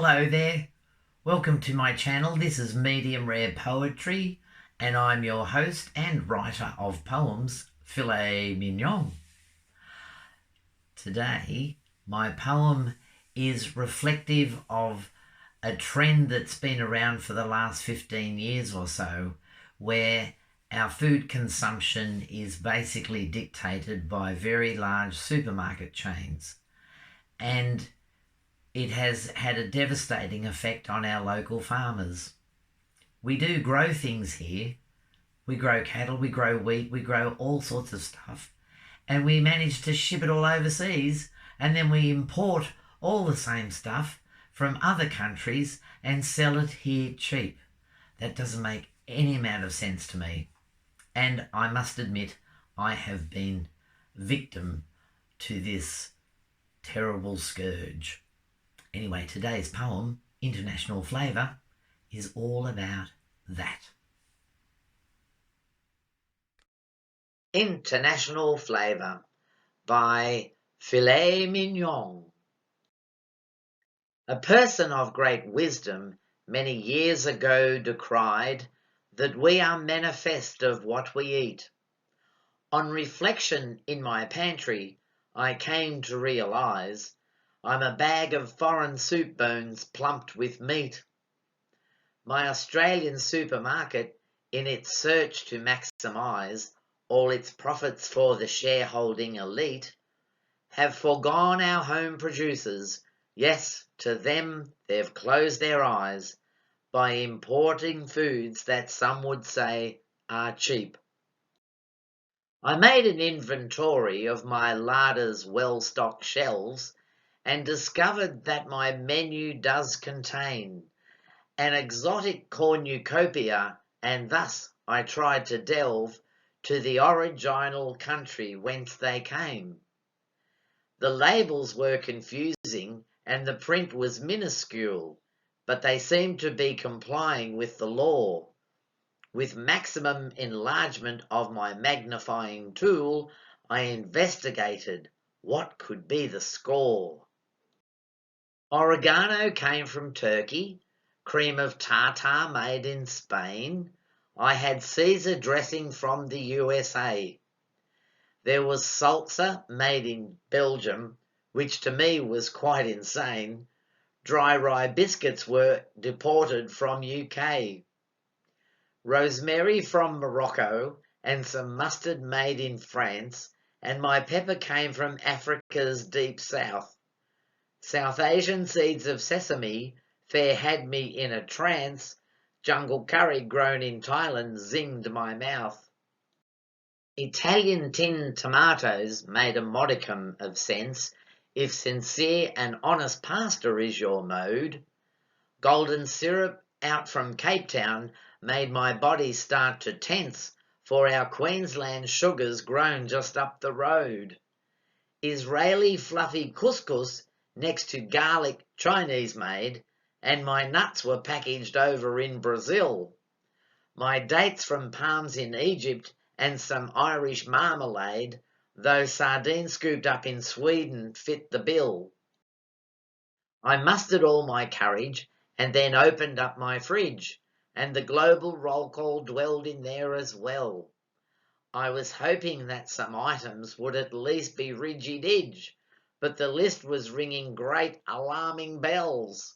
Hello there. Welcome to my channel. This is Medium Rare Poetry, and I'm your host and writer of poems, Filet Mignon. Today, my poem is reflective of a trend that's been around for the last 15 years or so, where our food consumption is basically dictated by very large supermarket chains. And it has had a devastating effect on our local farmers. We do grow things here. We grow cattle, we grow wheat, we grow all sorts of stuff. And we manage to ship it all overseas, and then we import all the same stuff from other countries and sell it here cheap. That doesn't make any amount of sense to me. And I must admit, I have been victim to this terrible scourge. Anyway, today's poem, International Flavour, is all about that. International Flavour by Filet Mignon. A person of great wisdom many years ago decried that we are manifest of what we eat. On reflection in my pantry, I came to realise I'm a bag of foreign soup bones plumped with meat. My Australian supermarket, in its search to maximise all its profits for the shareholding elite, have foregone our home producers. Yes, to them they've closed their eyes by importing foods that some would say are cheap. I made an inventory of my larder's well-stocked shelves and discovered that my menu does contain an exotic cornucopia, and thus I tried to delve to the original country whence they came. The labels were confusing and the print was minuscule, but they seemed to be complying with the law. With maximum enlargement of my magnifying tool, I investigated what could be the score. Oregano came from Turkey, cream of tartar made in Spain. I had Caesar dressing from the USA. There was salsa made in Belgium, which to me was quite insane. Dry rye biscuits were deported from UK. Rosemary from Morocco and some mustard made in France, and my pepper came from Africa's deep south. South Asian seeds of sesame fair had me in a trance. Jungle curry grown in Thailand zinged my mouth. Italian tinned tomatoes made a modicum of sense, if sincere and honest pasta is your mode. Golden syrup out from Cape Town made my body start to tense, for our Queensland sugar's grown just up the road. Israeli fluffy couscous next to garlic Chinese made, and my nuts were packaged over in Brazil. My dates from palms in Egypt and some Irish marmalade, though sardines scooped up in Sweden fit the bill. I mustered all my courage and then opened up my fridge, and the global roll call dwelled in there as well. I was hoping that some items would at least be rigid-edge, but the list was ringing great alarming bells.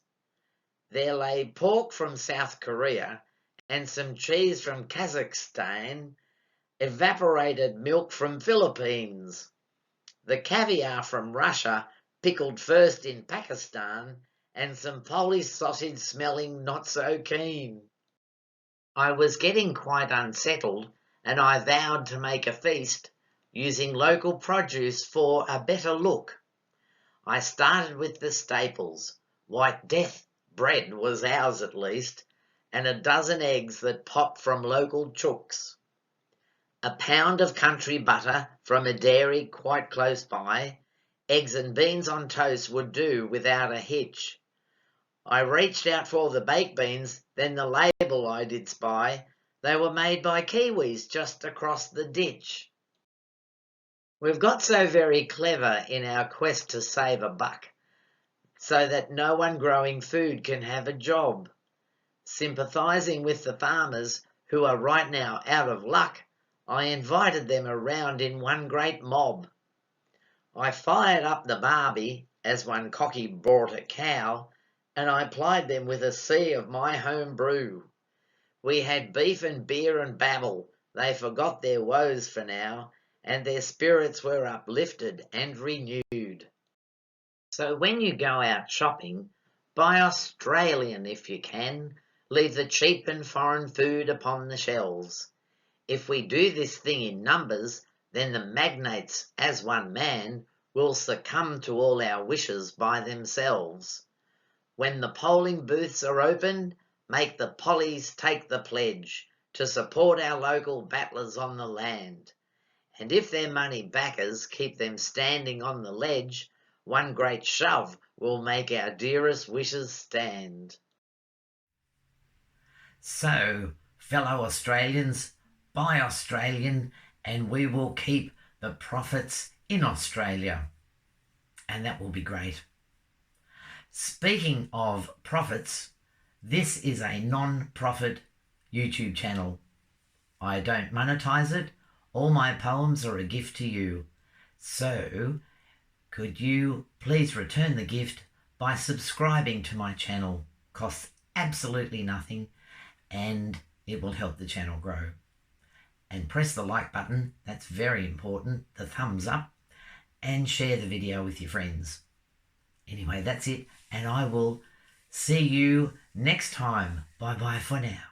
There lay pork from South Korea and some cheese from Kazakhstan, evaporated milk from Philippines, the caviar from Russia, pickled first in Pakistan, and some Polish sausage smelling not so keen. I was getting quite unsettled, and I vowed to make a feast, using local produce for a better look. I started with the staples. White Death bread was ours at least, and a dozen eggs that popped from local chooks. A pound of country butter from a dairy quite close by. Eggs and beans on toast would do without a hitch. I reached out for the baked beans, then the label I did spy. They were made by Kiwis just across the ditch. We've got so very clever in our quest to save a buck. so that no one growing food can have a job. Sympathising with the farmers who are right now out of luck, I invited them around in one great mob. I fired up the barbie as one cocky brought a cow, and I plied them with a sea of my home brew. We had beef and beer and babble, they forgot their woes for now, and their spirits were uplifted and renewed. So when you go out shopping, buy Australian if you can, leave the cheap and foreign food upon the shelves. If we do this thing in numbers, then the magnates, as one man, will succumb to all our wishes by themselves. When the polling booths are open, make the pollies take the pledge to support our local battlers on the land. And if their money backers keep them standing on the ledge, one great shove will make our dearest wishes stand. So, fellow Australians, buy Australian and we will keep the profits in Australia. And that will be great. Speaking of profits, this is a non-profit YouTube channel. I don't monetize it. All my poems are a gift to you. So, could you please return the gift by subscribing to my channel? Costs absolutely nothing and it will help the channel grow. And press the like button, that's very important, the thumbs up, and share the video with your friends. Anyway, that's it, and I will see you next time. Bye-bye for now.